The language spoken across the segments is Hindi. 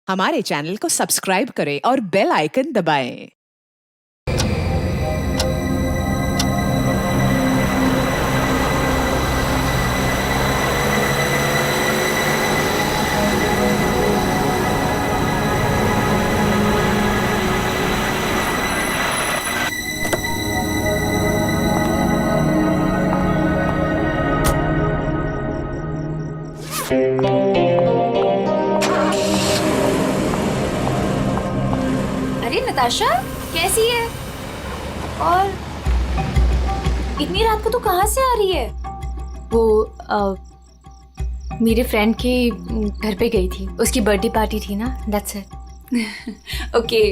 हमारे चैनल को सब्सक्राइब करें और बेल आइकन दबाएं। अरे नताशा, कैसी है? और इतनी रात को तू कहाँ से आ रही है? वो मेरे फ्रेंड के घर पे गई थी, उसकी बर्थडे पार्टी थी ना, दैट्स इट। ओके।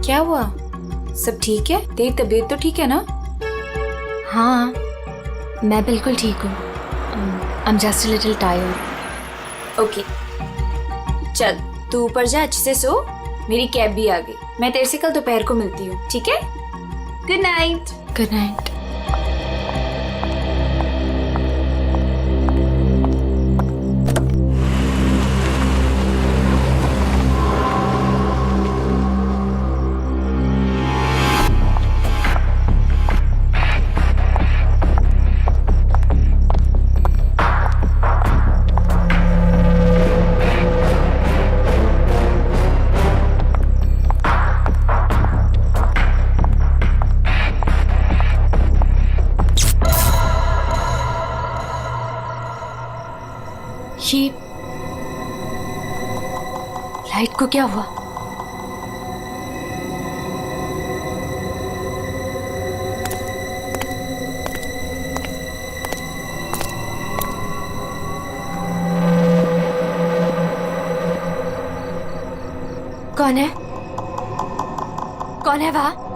क्या हुआ? सब ठीक है? तेरी तबीयत तो ठीक है ना? हाँ, मैं बिल्कुल ठीक हूँ। I am just a little tired. Okay, चल तू ऊपर जा, अच्छे से सो। मेरी कैब भी आ गई, मैं तेरे से कल दोपहर को मिलती हूँ, ठीक है? Good night. Good night. ये लाइट को क्या हुआ? कौन है? कौन है वहां?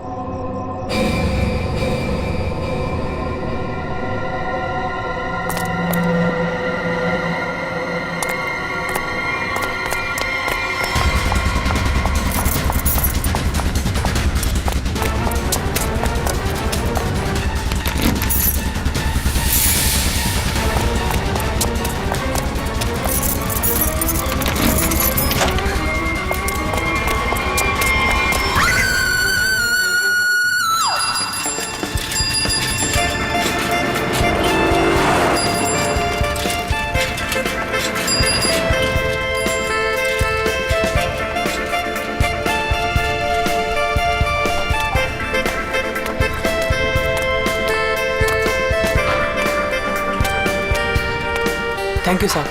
Thank you sir.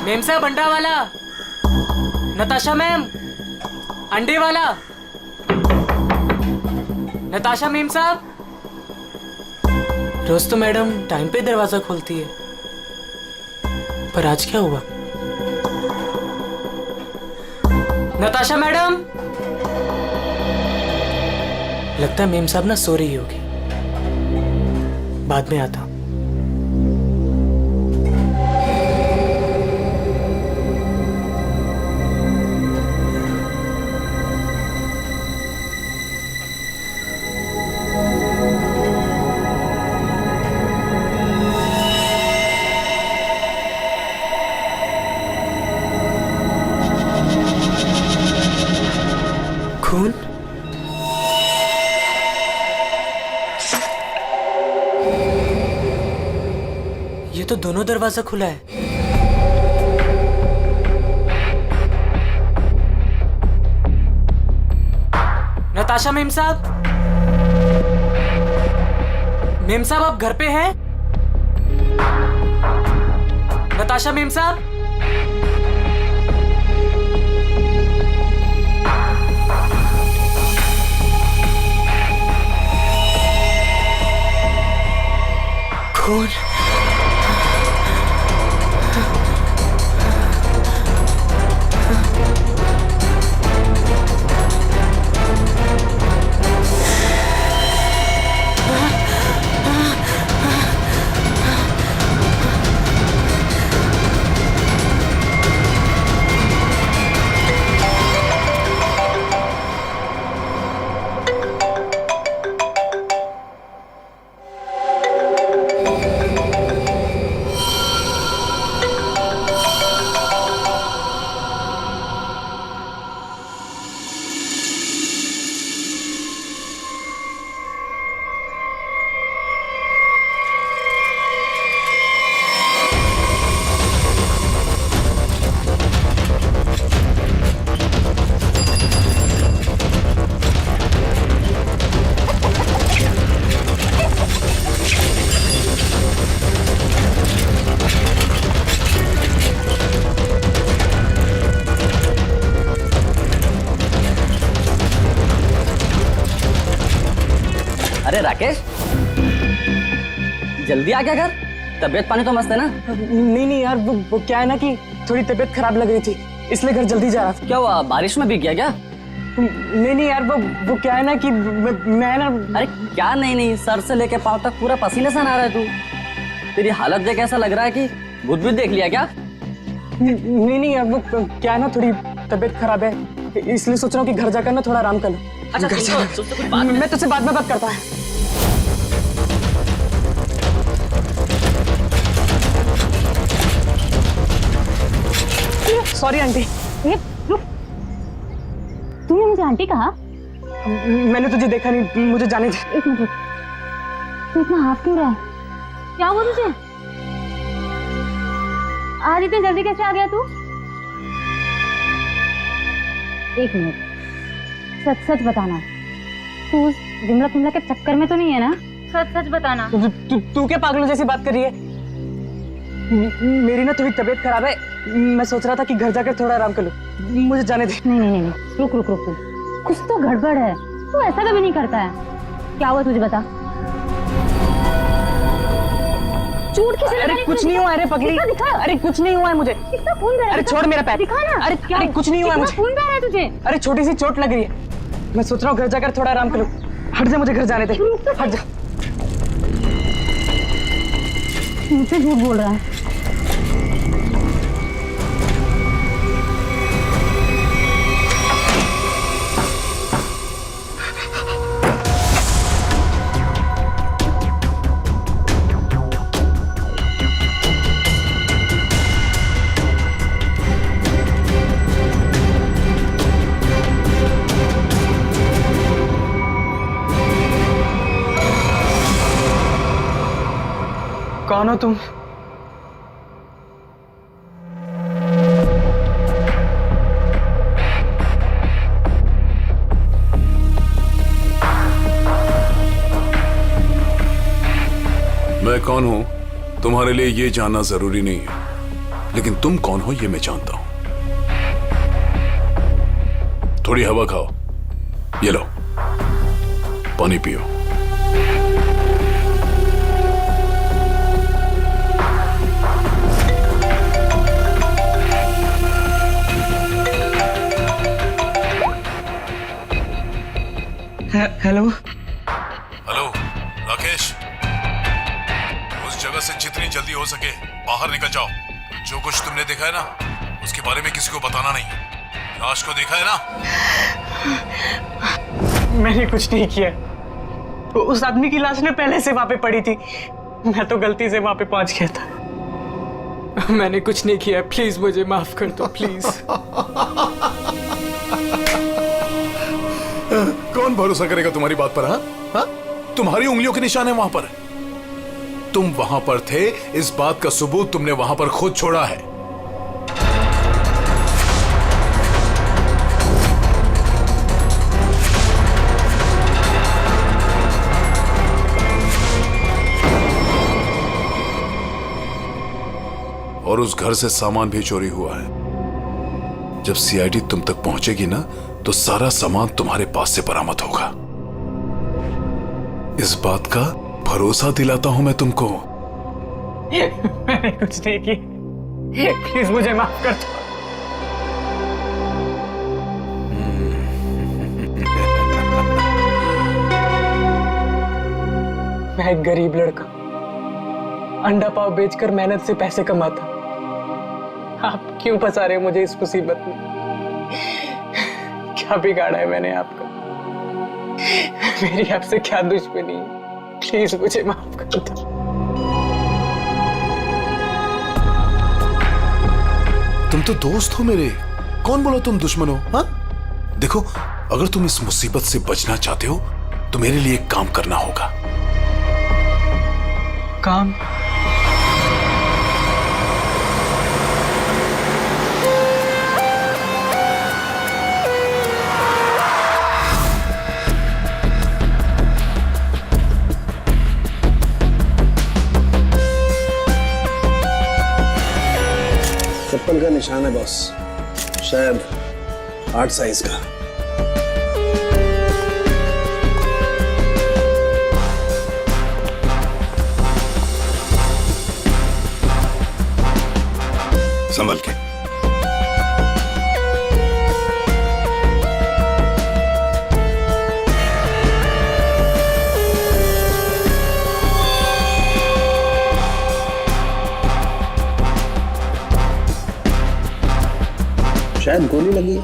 मैम साहब, अंडा वाला। नताशा मैम, अंडे वाला। नताशा मैम साहब। रोज तो मैडम टाइम पे दरवाजा खोलती है, पर आज क्या हुआ? नताशा मैडम। लगता है मैम साहब ना सो रही होगी, बाद में आता हूं। खून? ये तो दोनों दरवाजा खुला है। नताशा मेम साहब। मेम साहब, आप घर पे हैं? नताशा मेम साहब। खून? अरे राकेश, जल्दी आ गया घर? तबीयत पानी तो मस्त है ना? नहीं यार, वो क्या है ना कि थोड़ी तबीयत खराब लग रही थी, इसलिए घर जल्दी जा रहा था। क्या हुआ, बारिश में भीग गया क्या? नहीं यार, वो क्या है ना कि मैं ना। अरे क्या नहीं, सर से लेके पाँव तक पूरा पसीने से नहा रहा है तू। तेरी हालत देख ऐसा लग रहा है कि भूत भी देख लिया क्या? नहीं यार, वो क्या है ना, थोड़ी तबीयत खराब है, इसलिए सोच रहा हूँ कि घर जाकर ना थोड़ा आराम कर लूं। अच्छा मैं तुझसे बाद में बात करता हूँ। Sorry aunty. रुक, तूने मुझे आंटी कहा? मैंने तुझे देखा नहीं, मुझे जाने दे। एक मिनट रुक, तू इतना हाफ क्यों रहा है? क्या हुआ तुझे? आज इतनी जल्दी कैसे आ गया तू? एक मिनट, सच बताना, तू उस विमला के चक्कर में तो नहीं है ना? सच बताना। तू क्या पागलों जैसी बात कर रही है? मेरी ना थोड़ी तबीयत खराब है, मैं सोच रहा था कि घर जाकर थोड़ा आराम कर लूं, मुझे जाने दे। नहीं, रुक तू, कुछ तो गड़बड़ है, तू ऐसा कभी नहीं करता है। क्या हुआ तुझे बता। चोट किसे लगी? अरे कुछ नहीं हुआ, अरे पगली, दिखा। अरे कुछ नहीं हुआ है मुझे। कितना खून बह रहा है? अरे छोड़ मेरा पैर। दिखा ना। अरे कुछ नहीं हुआ है मुझे। खून बह रहा है तुझे? अरे छोटी सी चोट लग रही है, मैं सोच रहा हूँ घर जाकर थोड़ा आराम कर लूं। हट जा, मुझे घर जाने दे, हट जा। मुझसे झूठ बोल रहा है। कौन हो तुम? मैं कौन हूं तुम्हारे लिए ये जानना जरूरी नहीं है, लेकिन तुम कौन हो ये मैं जानता हूं। थोड़ी हवा खाओ, ये लो पानी पियो। हेलो राकेश, उस जगह से जितनी जल्दी हो सके बाहर निकल जाओ। जो कुछ तुमने देखा है ना, उसके बारे में किसी को बताना नहीं। लाश को देखा है ना? मैंने कुछ नहीं किया, उस आदमी की लाश ने पहले से वहां पे पड़ी थी, मैं तो गलती से वहां पे पहुंच गया था। मैंने कुछ नहीं किया, प्लीज मुझे माफ कर दो, प्लीज। कौन भरोसा करेगा तुम्हारी बात पर? हाँ, तुम्हारी उंगलियों के निशान है वहां पर। तुम वहां पर थे, इस बात का सबूत तुमने वहां पर खुद छोड़ा है। और उस घर से सामान भी चोरी हुआ है। जब सीआईडी तुम तक पहुंचेगी ना, तो सारा सामान तुम्हारे पास से बरामद होगा। इस बात का भरोसा दिलाता हूं मैं तुमको। मैंने कुछ नहीं किया, प्लीज मुझे माफ कर दो। मैं एक गरीब लड़का, अंडा पाव बेचकर मेहनत से पैसे कमाता। आप क्यों फंसा रहे हो मुझे इस मुसीबत में? क्या बिगाड़ा है मैंने आपका? मेरी आपसे क्या दुश्मनी है? प्लीज मुझे माफ कर दो। तुम तो दोस्त हो मेरे, कौन बोला तुम दुश्मन हो? हाँ, देखो, अगर तुम इस मुसीबत से बचना चाहते हो तो मेरे लिए एक काम करना होगा। काम? चप्पल का निशान है बॉस, शायद 8 साइज का। होने लगी है।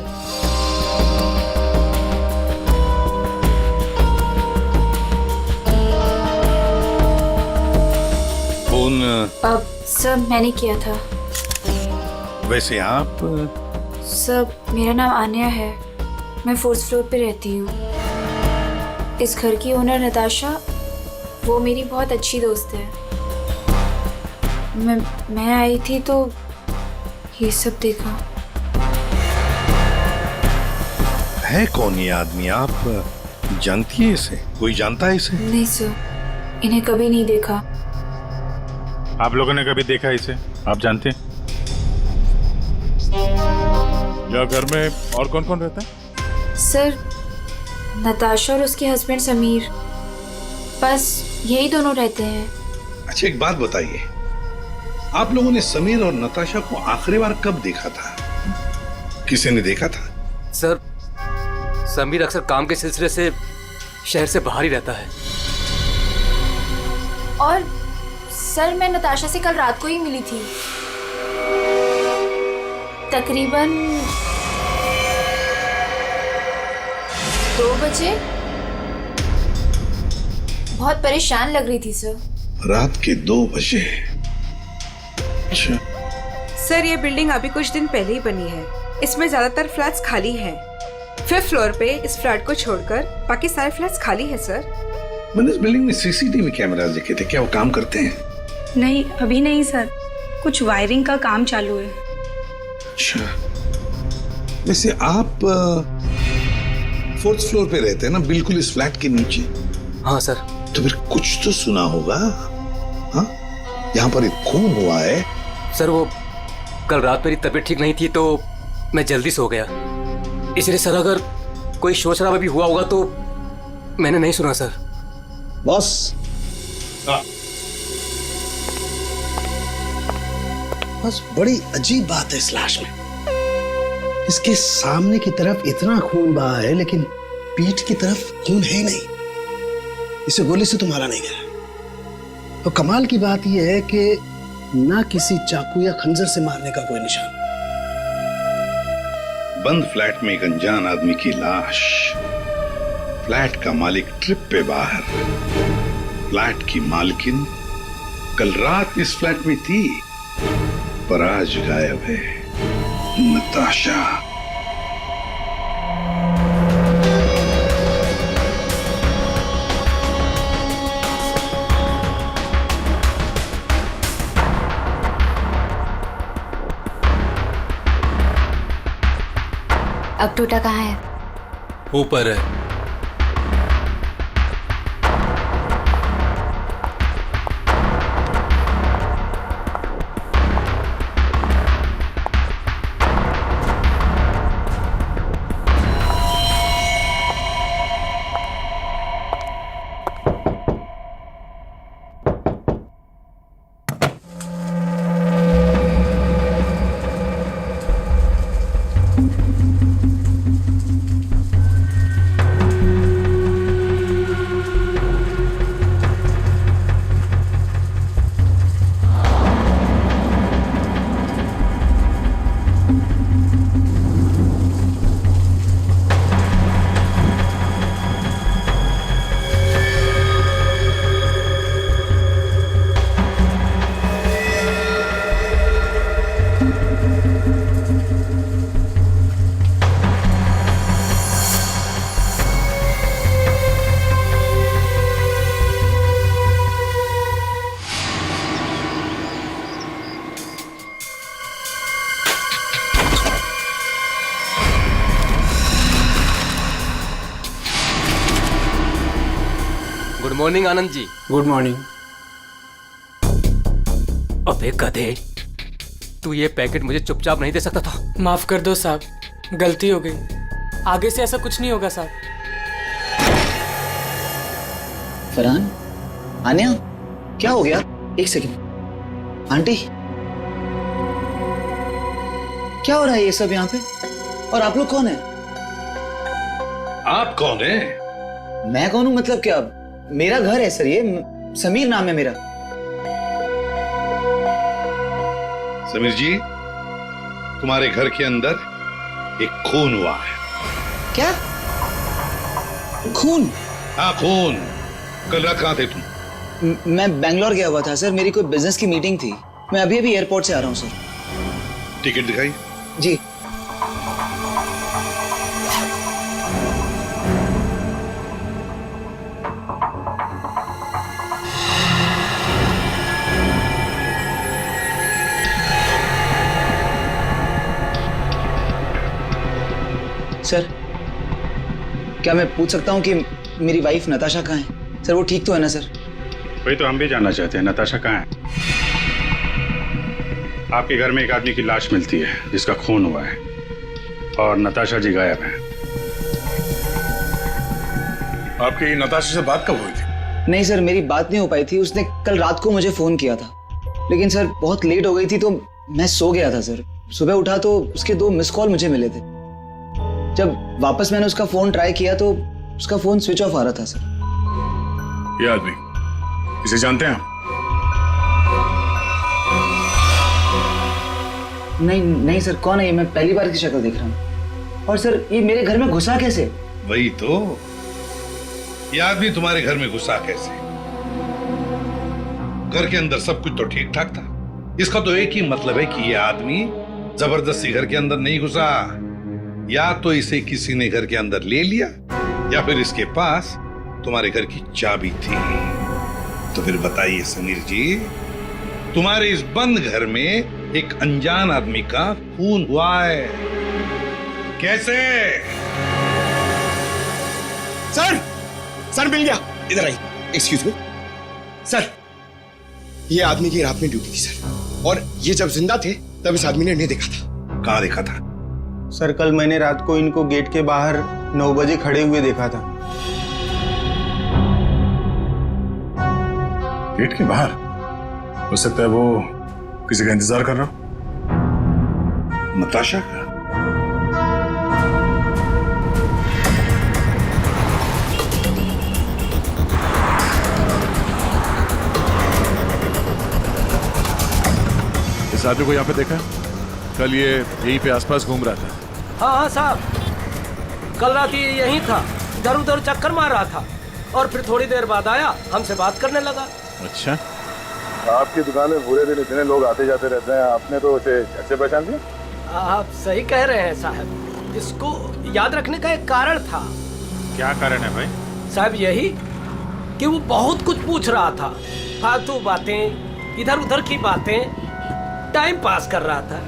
फोन अब सर मैंने किया था। वैसे आप सर मेरा नाम आन्या है, मैं 4th फ्लोर पे रहती हूँ। इस घर की ओनर नताशा, वो मेरी बहुत अच्छी दोस्त है। मैं आई थी तो ये सब देखा। है कौन ये आदमी? आप जानती है इसे? कोई जानता है इसे? नहीं सर, इन्हें कभी नहीं देखा। आप लोगों ने कभी देखा इसे? आप जानते हैं? या घर में और कौन कौन रहता है? सर नताशा और उसके हस्बैंड समीर, बस यही दोनों रहते हैं। अच्छा एक बात बताइए, आप लोगों ने समीर और नताशा को आखिरी बार कब देखा था? किसी ने देखा था? सर समीर अक्सर काम के सिलसिले से शहर से बाहर ही रहता है। और सर मैं नताशा से कल रात को ही मिली थी, तकरीबन 2 बजे। बहुत परेशान लग रही थी सर। रात के 2 बजे? अच्छा। सर ये बिल्डिंग अभी कुछ दिन पहले ही बनी है, इसमें ज्यादातर फ्लैट्स खाली हैं। 5th फ्लोर पे इस फ्लैट को छोड़कर बाकी सारे फ्लैट्स खाली है सर। मैंने इस बिल्डिंग में सीसीटीवी कैमरास देखे थे, क्या वो काम करते हैं? नहीं अभी नहीं सर, कुछ वायरिंग का काम चालू है। अच्छा, वैसे आप 4th फ्लोर पे रहते हैं ना, बिल्कुल इस फ्लैट के नीचे? हाँ सर। तो फिर कुछ तो सुना होगा। हाँ, यहाँ पर एक खून हुआ है। सर वो कल रात मेरी तबीयत ठीक नहीं थी तो मैं जल्दी सो गया, इसलिए सर अगर कोई शोर शराबा भी हुआ होगा तो मैंने नहीं सुना सर। बॉस, बस बड़ी अजीब बात है इस लाश में। इसके सामने की तरफ इतना खून बहा है लेकिन पीठ की तरफ खून है ही नहीं। इसे गोली से तो मारा नहीं गया। तो कमाल की बात यह है कि ना किसी चाकू या खंजर से मारने का कोई निशान। बंद फ्लैट में एक अनजान आदमी की लाश, फ्लैट का मालिक ट्रिप पे बाहर, फ्लैट की मालकिन कल रात इस फ्लैट में थी पर आज गायब है। नताशा। अब टूटा कहाँ है? ऊपर है। Good morning Anand ji. Good morning. अबे गधे, तू ये पैकेट मुझे चुपचाप नहीं दे सकता था? माफ कर दो साहब, गलती हो गई, आगे से ऐसा कुछ नहीं होगा साहब। फरहान, आन्या, क्या हो गया? एक सेकंड। आंटी, क्या हो रहा है ये सब यहाँ पे? और आप लोग कौन है? आप कौन है? मैं कौन हूँ मतलब क्या? मेरा घर है सर, ये समीर नाम है मेरा। समीर जी, तुम्हारे घर के अंदर एक खून हुआ है। क्या? खून? हाँ खून। कल रात कहाँ थे तुम? मैं बेंगलोर गया हुआ था सर, मेरी कोई बिजनेस की मीटिंग थी। मैं अभी अभी एयरपोर्ट से आ रहा हूँ सर। टिकट दिखाई। जी। सर, क्या मैं पूछ सकता हूँ कि मेरी वाइफ नताशा कहाँ है? सर वो ठीक तो है ना सर? वही तो हम भी जानना चाहते हैं, नताशा कहाँ है? आपके घर में एक आदमी की लाश मिलती है जिसका खून हुआ है और नताशा जी गायब हैं। आपकी नताशा से बात कब हुई थी? नहीं सर, मेरी बात नहीं हो पाई थी। उसने कल रात को मुझे फोन किया था, लेकिन सर बहुत लेट हो गई थी तो मैं सो गया था सर। सुबह उठा तो उसके 2 मिस कॉल मुझे मिले थे। जब वापस मैंने उसका फोन ट्राई किया तो उसका फोन स्विच ऑफ आ रहा था सर। ये आदमी, इसे जानते हैं आप? नहीं सर, कौन है ये? मैं पहली बार इसकी शक्ल देख रहा हूँ। और सर ये मेरे घर में घुसा कैसे? वही तो, ये आदमी तुम्हारे घर में घुसा कैसे? घर के अंदर सब कुछ तो ठीक ठाक था। इसका तो एक ही मतलब है कि ये आदमी जबरदस्ती घर के अंदर नहीं घुसा। या तो इसे किसी ने घर के अंदर ले लिया या फिर इसके पास तुम्हारे घर की चाबी थी। तो फिर बताइए समीर जी, तुम्हारे इस बंद घर में एक अनजान आदमी का खून हुआ है, कैसे? सर मिल गया। इधर आइए। एक्सक्यूज मी सर, ये आदमी की रात में ड्यूटी थी सर, और ये जब जिंदा थे तब इस आदमी ने इन्हें देखा था। कहाँ देखा था? सर कल मैंने रात को इनको गेट के बाहर 9 बजे खड़े हुए देखा था। गेट के बाहर? हो सकता है वो किसी का इंतजार कर रहा हो। नताशा का? इस आदमी को यहाँ पे देखा? कल ये यहीं पे आसपास घूम रहा था। हाँ साहब, कल रात ये यहीं था, इधर उधर चक्कर मार रहा था और फिर थोड़ी देर बाद आया, हमसे बात करने लगा। अच्छा, आपकी दुकान में पूरे दिन इतने लोग आते जाते रहते हैं, आपने तो उसे अच्छे पहचान दिया? आप सही कह रहे हैं साहब, इसको याद रखने का एक कारण था। क्या कारण है भाई? साहब यही कि वो बहुत कुछ पूछ रहा था, फालतू बातें, इधर उधर की बातें, टाइम पास कर रहा था।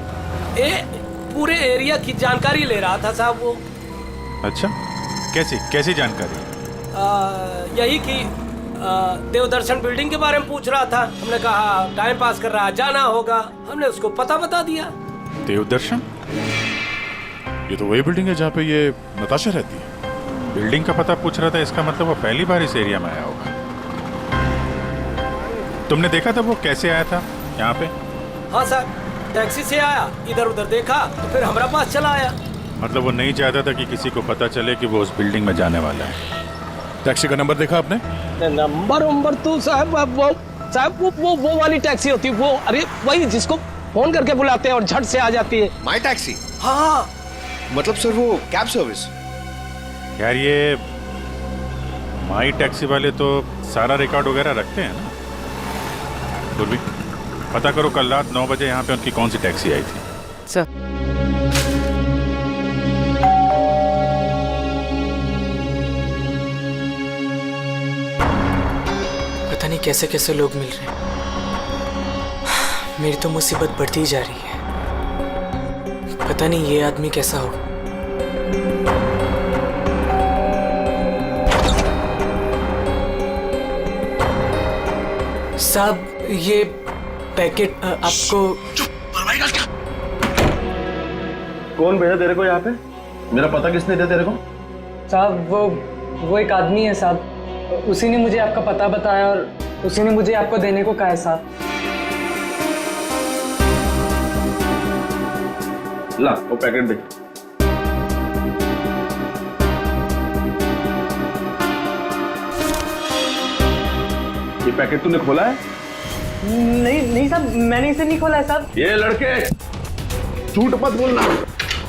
पूरे एरिया की जानकारी ले रहा था साहब वो। अच्छा, कैसी जानकारी? यही कि देवदर्शन बिल्डिंग के बारे में पूछ रहा था। हमने कहा टाइम पास कर रहा है, जाना होगा। हमने उसको पता बता दिया। देवदर्शन? ये तो वही बिल्डिंग है जहाँ पे ये नताशा रहती है। बिल्डिंग का पता पूछ रहा था, इसका मतलब वो पहली बार इस एरिया में आया होगा। तुमने देखा था वो कैसे आया था यहाँ पे? हाँ साहब, टैक्सी से आया, इधर उधर देखा तो फिर हमारा पास चला आया। मतलब वो नहीं चाहता था कि किसी को पता चले कि वो उस बिल्डिंग में जाने वाला है। टैक्सी का नंबर देखा आपने? नंबर तो साहब वो वाली टैक्सी होती है वो, अरे वही जिसको फोन करके बुलाते हैं और झट से आ जाती है। माई टैक्सी? हाँ। मतलब सर वो कैब सर्विस? यार ये माई टैक्सी वाले तो सारा रिकॉर्ड वगैरह रखते हैं ना। पूर्वी पता करो कल रात 9 बजे यहाँ पे उनकी कौन सी टैक्सी आई थी। सर पता नहीं कैसे कैसे लोग मिल रहे हैं। मेरी तो मुसीबत बढ़ती ही जा रही है। पता नहीं ये आदमी कैसा होगा। साहब ये पैकेट आपको। कौन भेजा तेरे को यहाँ पे? मेरा पता किसने दिया तेरे को? साहब वो एक आदमी है साहब, उसी ने मुझे आपका पता बताया और उसी ने मुझे आपको देने को कहा है साहब। ला वो पैकेट दे। ये पैकेट तूने खोला है? नहीं साहब, मैंने इसे नहीं खोला है साहब। ये लड़के झूठ मत बोलना।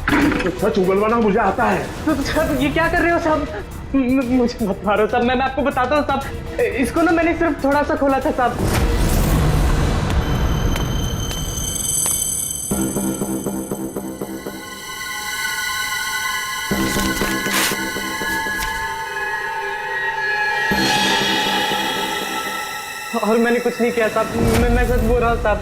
तो सच उगलवाना मुझे आता है। तो साहब ये क्या कर रहे हो साहब? मुझे मत मारो साहब, मैं आपको बताता हूँ साहब, इसको ना मैंने सिर्फ थोड़ा सा खोला था साहब। और मैंने कुछ नहीं किया साहब, मैं सच बोल रहा हूँ साहब।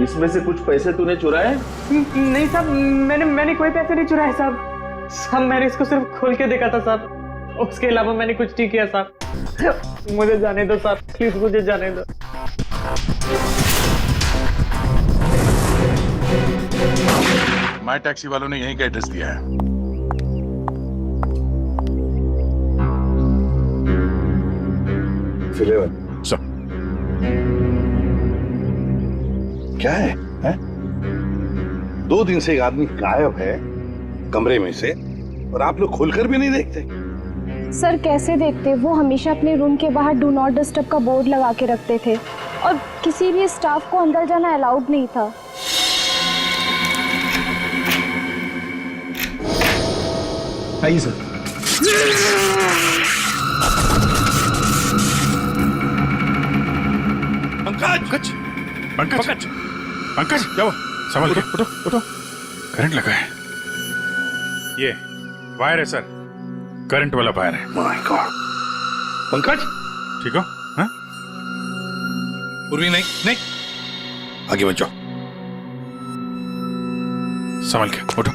इसमें से कुछ पैसे तूने चुराए? नहीं साहब, मैंने कोई पैसे नहीं चुराए साहब। मैंने इसको सिर्फ खोल के देखा था साहब, उसके अलावा मैंने कुछ नहीं किया साहब। मुझे जाने दो साहब, प्लीज मुझे जाने दो। माई टैक्सी वालों ने यहीं का एड्रेस दिया है। सर क्या है? 2 दिन से एक आदमी गायब है कमरे में से, और आप लोग खोलकर भी नहीं देखते। सर कैसे देखते, वो हमेशा अपने रूम के बाहर डू नॉट डिस्टर्ब का बोर्ड लगा के रखते थे और किसी भी स्टाफ को अंदर जाना अलाउड नहीं था। आइए सर। पंकज पंकज पंकज क्या हुआ? संभल के उठो उठो, करंट लगा है। ये वायर है सर, करंट वाला वायर है। My God. पंकज ठीक हो? हाँ? उर्वी नहीं नहीं, आगे बचो, संभल के उठो।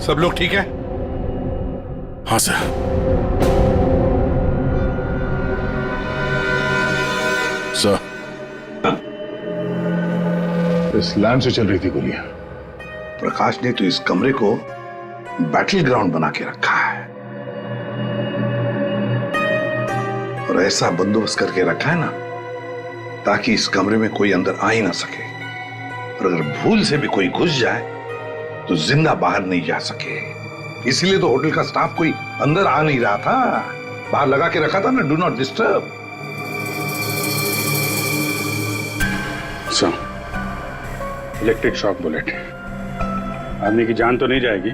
सब लोग ठीक है? हाँ सर। सर इस लैंड से चल रही थी गोलियां। प्रकाश ने तो इस कमरे को बैटल ग्राउंड बना के रखा है और ऐसा बंदोबस्त करके रखा है ना ताकि इस कमरे में कोई अंदर आ ही ना सके, और अगर भूल से भी कोई घुस जाए तो जिंदा बाहर नहीं जा सके। इसलिए तो होटल का स्टाफ कोई अंदर आ नहीं रहा था, बाहर लगा के रखा था ना, do not disturb. Sir, electric shock bullet, आदमी की जान तो नहीं जाएगी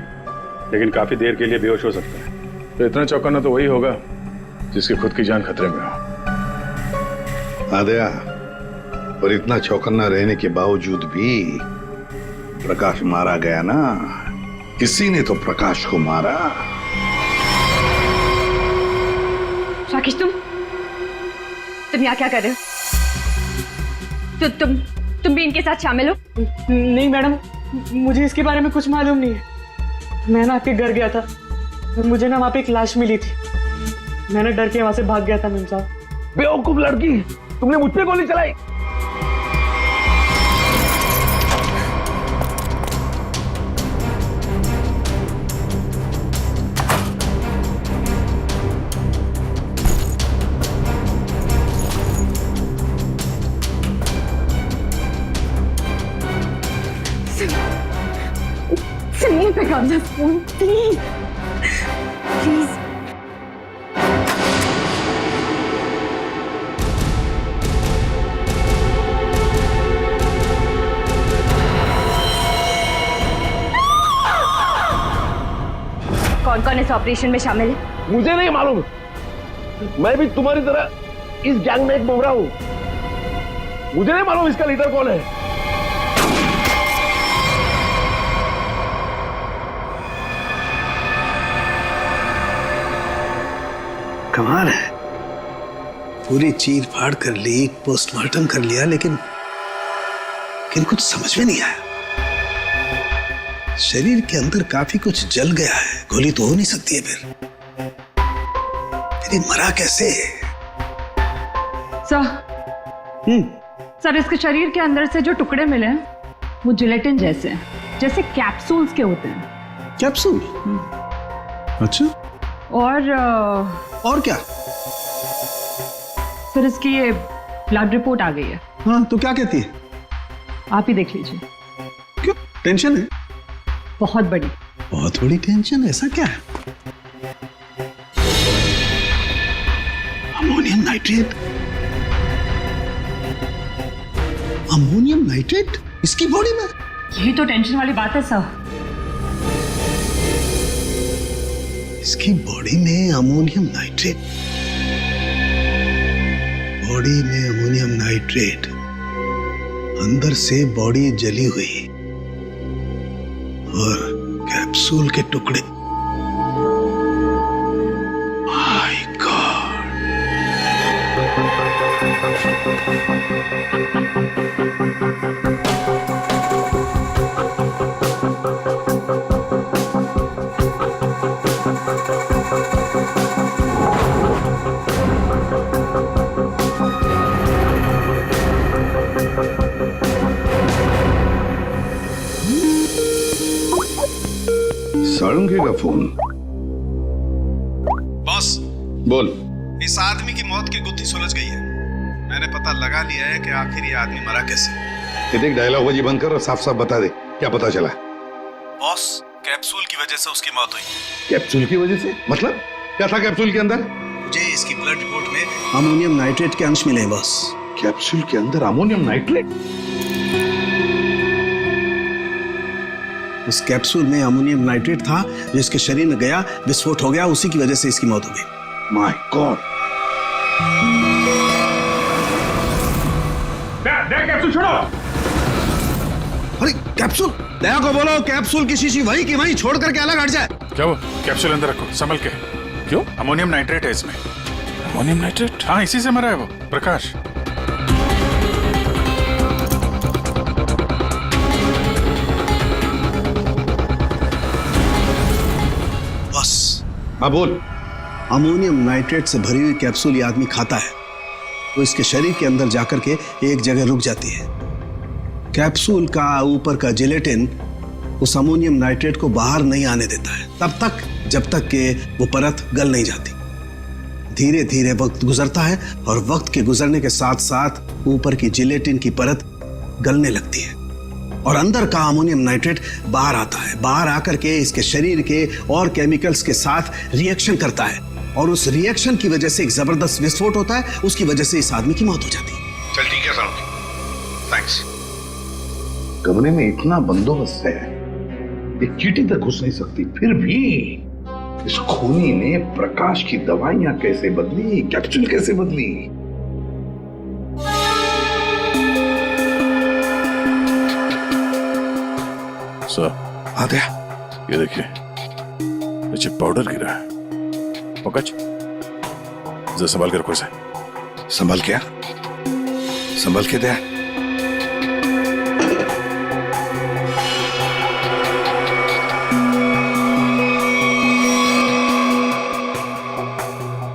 लेकिन काफी देर के लिए बेहोश हो सकता है। तो इतना चौंकाना तो वही होगा जिसकी खुद की जान खतरे में हो। आदया, और इतना चौकन्ना रहने के बावजूद भी प्रकाश मारा गया ना, किसी ने तो प्रकाश को मारा। राकेश तुम यहाँ क्या कर रहे हो? तुम भी इनके साथ शामिल हो? नहीं मैडम, मुझे इसके बारे में कुछ मालूम नहीं है। मैं ना आपके घर गया था और मुझे ना वहाँ पे एक लाश मिली थी। मैंने डर के वहाँ से भाग गया था मेम साहब। बेवकूफ लड़की, तुमने मुझ पे गोली चलाई। Pick up the phone please please. कौन कौन इस ऑपरेशन में शामिल है? मुझे नहीं मालूम, मैं भी तुम्हारी तरह इस गैंग में एक मोहरा हूं। मुझे नहीं मालूम इसका लीडर कौन है। कमाल है, पूरी चीर फाड़ कर ली, पोस्टमार्टम कर लिया, लेकिन कुछ समझ में नहीं आया। शरीर के अंदर काफी कुछ जल गया है, गोली तो हो नहीं सकती है फिर ये मरा कैसे? सर इसके शरीर के अंदर से जो टुकड़े मिले हैं वो जिलेटिन जैसे हैं, जैसे कैप्सूल्स के होते हैं। कैप्सूल? अच्छा, और क्या? सर इसकी ये ब्लड रिपोर्ट आ गई है। हाँ, तो क्या कहती है? आप ही देख लीजिए। क्यों, टेंशन है? बहुत बड़ी। बहुत बड़ी टेंशन? ऐसा क्या है? Ammonium nitrate? अमोनियम नाइट्रेट इसकी बॉडी में? यही तो टेंशन वाली बात है सर। इसकी बॉडी में अमोनियम नाइट्रेट? बॉडी में अमोनियम नाइट्रेट, अंदर से बॉडी जली हुई और कैप्सूल के टुकड़े। My God! साळुंखे का फोन। बॉस, बोल। इस आदमी की मौत की गुत्थी सुलझ गई है। मैंने पता लगा लिया है कि आखिर ये आदमी मरा कैसे। ये देख, डायलॉग बाजी बंद कर और साफ साफ बता दे क्या पता चला। बॉस, कैप्सूल की वजह से उसकी मौत हुई। कैप्सूल की वजह से? मतलब क्या था कैप्सूल के अंदर? मुझे इसकी ब्लड रिपोर्ट में अमोनियम नाइट्रेट के अंश मिले हैं बॉस। कैप्सूल के अंदर अमोनियम नाइट्रेट? उस कैप्सूल में अमोनियम नाइट्रेट था जो इसके शरीर में गया, विस्फोट हो गया, उसी की वजह से इसकी मौत हो गई। My God! दे कैप्सूल छोड़ो। अरे कैप्सूल, दया को बोलो कैप्सूल की शीशी वही की वही छोड़ करके अलग हट जाए। क्या वो कैप्सूल अंदर रखो, संभल के। क्यों? अमोनियम नाइट्रेट है इसमें। Ammonium nitrate? हाँ, इसी से मरा है वो प्रकाश। हाँ बोल। अमोनियम नाइट्रेट से भरी हुई कैप्सूल ये आदमी खाता है तो इसके शरीर के अंदर जाकर के एक जगह रुक जाती है। कैप्सूल का ऊपर का जिलेटिन उस अमोनियम नाइट्रेट को बाहर नहीं आने देता है तब तक जब तक कि वो परत गल नहीं जाती। धीरे धीरे वक्त गुजरता है और वक्त के गुजरने के साथ साथ ऊपर की जिलेटिन की परत गलने लगती है और अंदर का अमोनियम नाइट्रेट बाहर आता है। बाहर आकर के इसके शरीर के और केमिकल्स के साथ रिएक्शन करता है और उस रिएक्शन की वजह से एक जबरदस्त विस्फोट होता है। उसकी वजह से इस आदमी की मौत हो जाती है। चल ठीक है साहब, थैंक्स। कमरे में इतना बंदोबस्त है, एक चींटी तक घुस नहीं सकती, फिर भी इस खूनी ने प्रकाश की दवाइयां कैसे बदली, कैप्सूल कैसे बदली? सर, आ गया। ये देखिए, नीचे पाउडर गिरा है। पकड़, जरा संभाल के रखो इसे। संभल क्या? संभल के दे।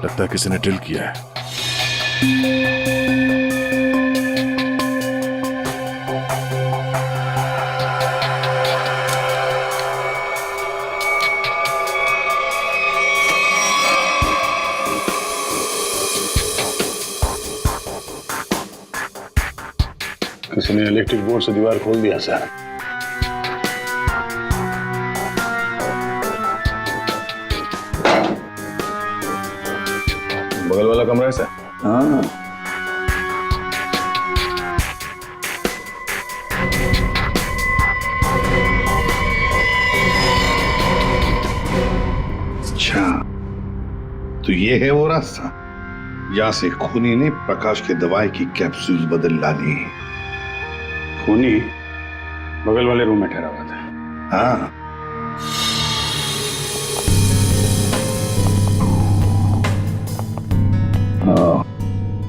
लगता है किसी ने ड्रिल किया है। किसी ने इलेक्ट्रिक बोर्ड से दीवार खोल दिया सर। बगल वाला कमरा है सर? हाँ। अच्छा, तो ये है वो रास्ता जहां से खूनी ने प्रकाश के दवाई की कैप्सूल बदल डाली। खूनी बगल वाले रूम में ठहरा हुआ था। हाँ,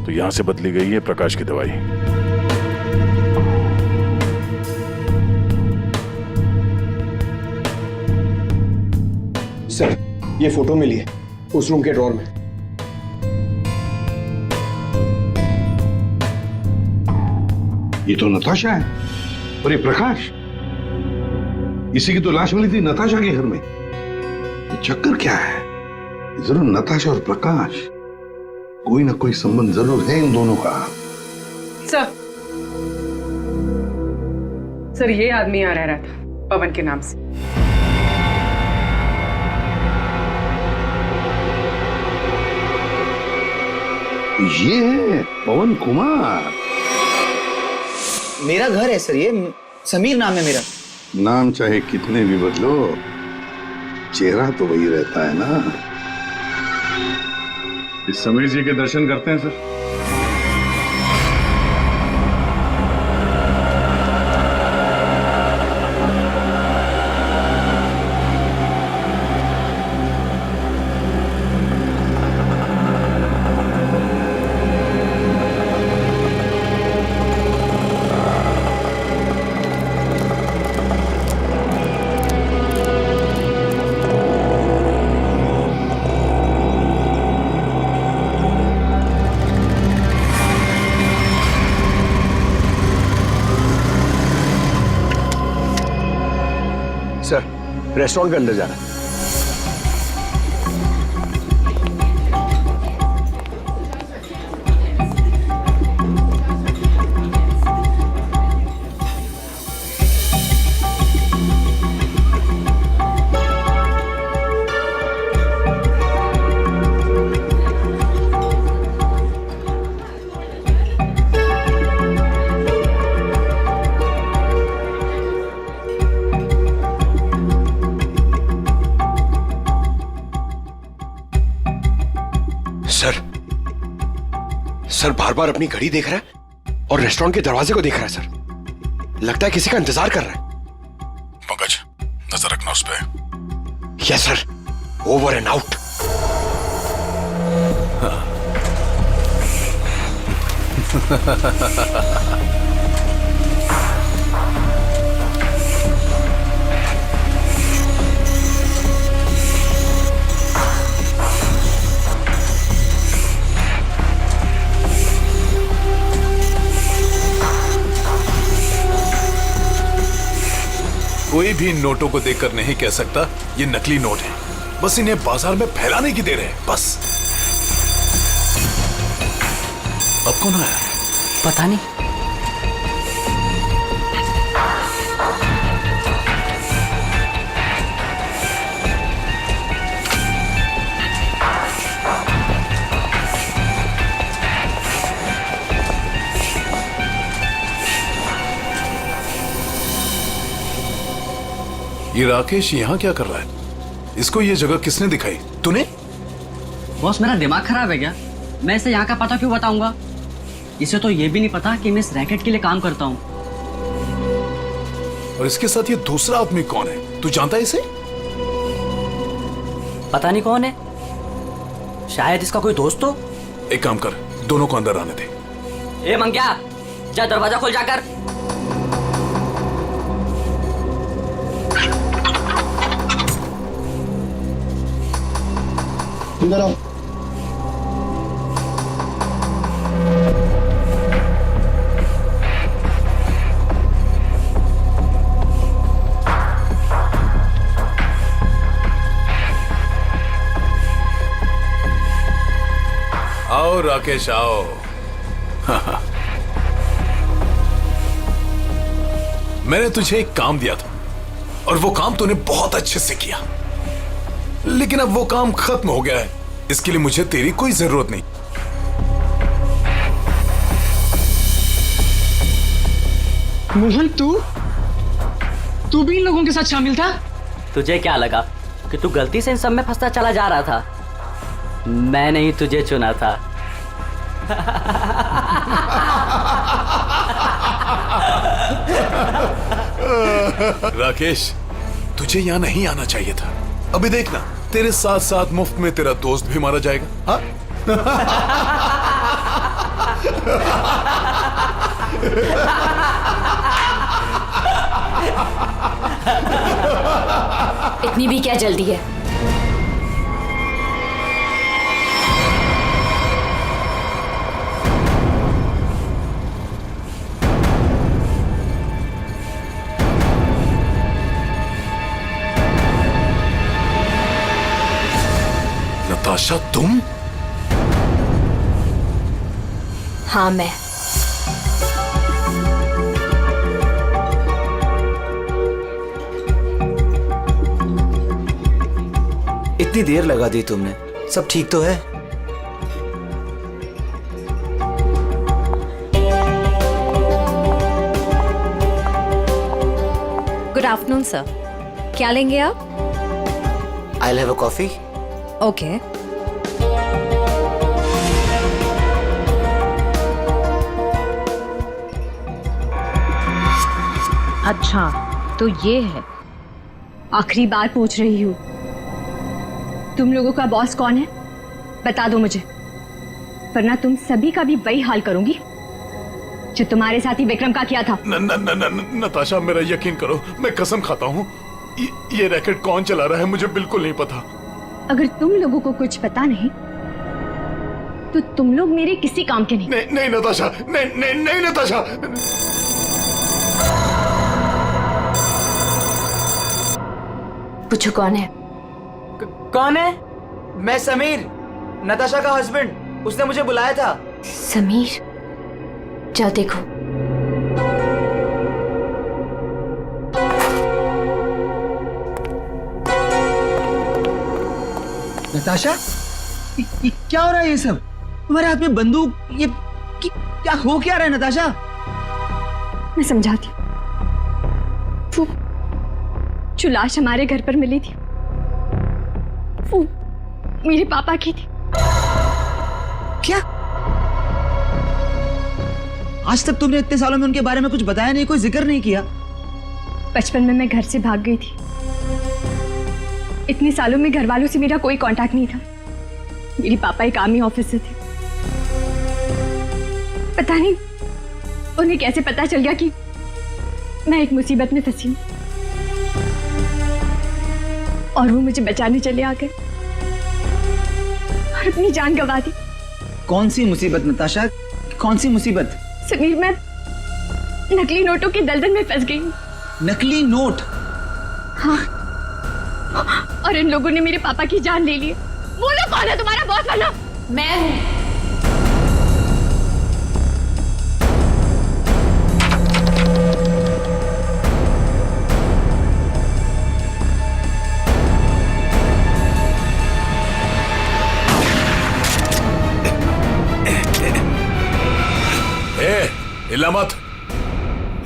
तो यहां से बदली गई है प्रकाश की दवाई। सर, ये फोटो मिली है उस रूम के ड्रॉर में। ये तो नताशा है। और ये प्रकाश, इसी की तो लाश मिली थी नताशा के घर में। ये चक्कर क्या है? जरूर नताशा और प्रकाश, कोई ना कोई संबंध जरूर है इन दोनों का। सर ये आदमी यहाँ रह रहा था पवन के नाम से। ये है पवन कुमार। मेरा घर है सर, ये समीर नाम है मेरा। नाम चाहे कितने भी बदलो, चेहरा तो वही रहता है ना। इस समीर जी के दर्शन करते हैं सर। सर, रेस्टोरेंट के अंदर जाना है। सर बार बार अपनी घड़ी देख रहा है और रेस्टोरेंट के दरवाजे को देख रहा है सर। लगता है किसी का इंतजार कर रहा है। पंकज, नजर रखना उस पे। Yes sir, over and out. कोई भी नोटों को देखकर नहीं कह सकता ये नकली नोट है। बस इन्हें बाजार में फैलाने की देर है, बस। अब कौन आया? पता नहीं। ये राकेश यहाँ क्या कर रहा है? इसको ये जगह किसने दिखाई? तूने? बॉस, मेरा दिमाग खराब है क्या? मैं इसे यहाँ का पता क्यों बताऊंगा? इसे तो ये भी नहीं पता कि मैं इस रैकेट के लिए काम करता हूँ। और इसके साथ ये दूसरा आदमी कौन है? तू जानता है इसे? पता नहीं कौन है, शायद इसका कोई दोस्त हो। एक काम कर, दोनों को अंदर आने दे। ए मंग्या, जा दरवाजा खोल जाकर। इधर आओ। आओ राकेश, आओ। मैंने तुझे एक काम दिया था और वो काम तूने बहुत अच्छे से किया, लेकिन अब वो काम खत्म हो गया है। इसके लिए मुझे तेरी कोई जरूरत नहीं। मोहन तू भी इन लोगों के साथ शामिल था? तुझे क्या लगा कि तू गलती से इन सब में फंसता चला जा रहा था? मैंने ही तुझे चुना था। राकेश, तुझे यहाँ नहीं आना चाहिए था। अभी देखना, तेरे साथ साथ मुफ्त में तेरा दोस्त भी मारा जाएगा। हाँ? इतनी भी क्या जल्दी है? नताशा, तुम? हाँ, मैं। इतनी देर लगा दी तुमने, सब ठीक तो है? गुड आफ्टरनून सर, क्या लेंगे आप? I'll have a coffee. Okay. अच्छा, तो ये है। आखिरी बार पूछ रही हूँ, तुम लोगों का बॉस कौन है? बता दो मुझे, वरना तुम सभी का भी वही हाल करूंगी जो तुम्हारे साथी विक्रम का किया था। नताशा, मेरा यकीन करो, मैं कसम खाता हूँ, ये रैकेट कौन चला रहा है मुझे बिल्कुल नहीं पता। अगर तुम लोगों को कुछ पता नहीं तो तुम लोग मेरे किसी काम के नहीं। नहीं नताशा, नहीं नताशा। पूछो कौन है? कौन है? मैं समीर, नताशा का हस्बैंड। उसने मुझे बुलाया था। समीर? जाओ देखो। नताशा, ये क्या हो रहा है? ये सब तुम्हारे हाथ में बंदूक, ये क्या हो क्या रहा है नताशा? मैं समझाती हूँ। वो जो लाश हमारे घर पर मिली थी वो मेरे पापा की थी। क्या? आज तक तुमने इतने सालों में उनके बारे में कुछ बताया नहीं, कोई जिक्र नहीं किया? बचपन में मैं घर से भाग गई थी। इतने सालों में घर वालों से मेरा कोई कांटेक्ट नहीं था। मेरे पापा एक आर्मी ऑफिसर थे। पता नहीं उन्हें कैसे पता चल गया कि मैं एक मुसीबत में फंसी हूं, और वो मुझे बचाने चले आ गए और अपनी जान गंवा दी। कौन सी मुसीबत नताशा, कौन सी मुसीबत? समीर, मैं नकली नोटों के दलदल में फंस गई हूं। नकली नोट? हाँ, और इन लोगों ने मेरे पापा की जान ले ली। बोलो कौन है तुम्हारा बॉस? वाला मैं हूं।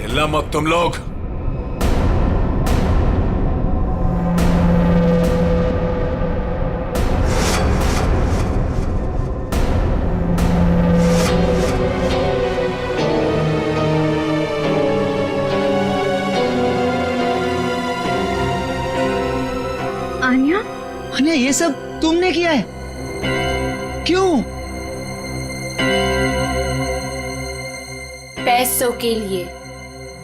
हिला मत तुम लोग। आन्या, ये सब तुमने किया है? क्यों? पैसों के लिए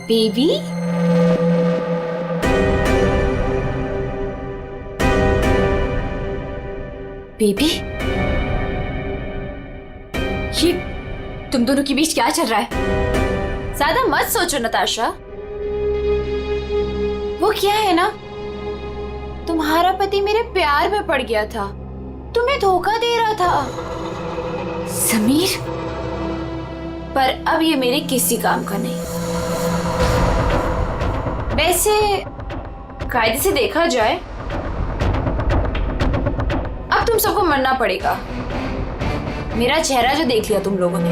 बेबी। बेबी, ये तुम दोनों के बीच क्या चल रहा है? ज्यादा मत सोचो नताशा। वो क्या है ना, तुम्हारा पति मेरे प्यार में पड़ गया था, तुम्हें धोखा दे रहा था। समीर, पर अब ये मेरे किसी काम का नहीं। वैसे कायदे से देखा जाए अब तुम सबको मरना पड़ेगा। मेरा चेहरा जो देख लिया तुम लोगों ने।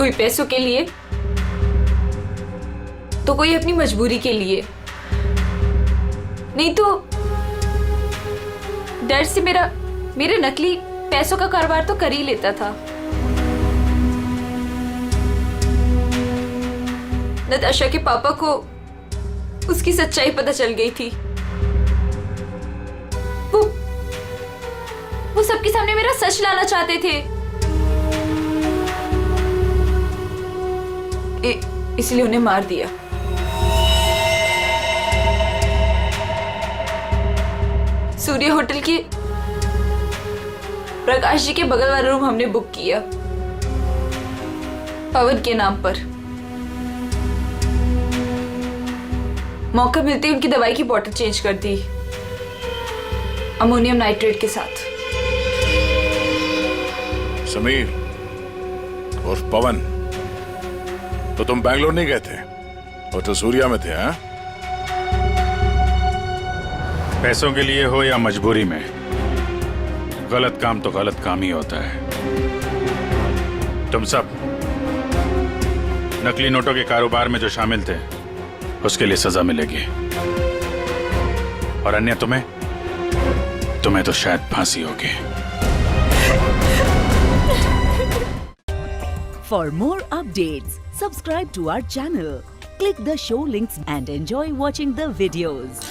कोई पैसों के लिए तो कोई अपनी मजबूरी के लिए, नहीं तो डर से मेरे नकली पैसों का कारोबार तो कर ही लेता था। नताशा के पापा को उसकी सच्चाई पता चल गई थी। वो सबके सामने मेरा सच लाना चाहते थे, इसलिए उन्हें मार दिया। सूर्य होटल के प्रकाश जी के बगल वाला रूम हमने बुक किया पवन के नाम पर। मौका मिलते ही उनकी दवाई की बोतल चेंज कर दी अमोनियम नाइट्रेट के साथ। समीर और पवन, तो तुम बैंगलोर नहीं गए थे और तो सूर्या में थे? हाँ, पैसों के लिए हो या मजबूरी में, गलत काम तो गलत काम ही होता है। तुम सब नकली नोटों के कारोबार में जो शामिल थे उसके लिए सजा मिलेगी, और अन्य तुम्हें तो शायद फांसी होगी। For more updates, subscribe to our channel, click the show links and enjoy watching the videos.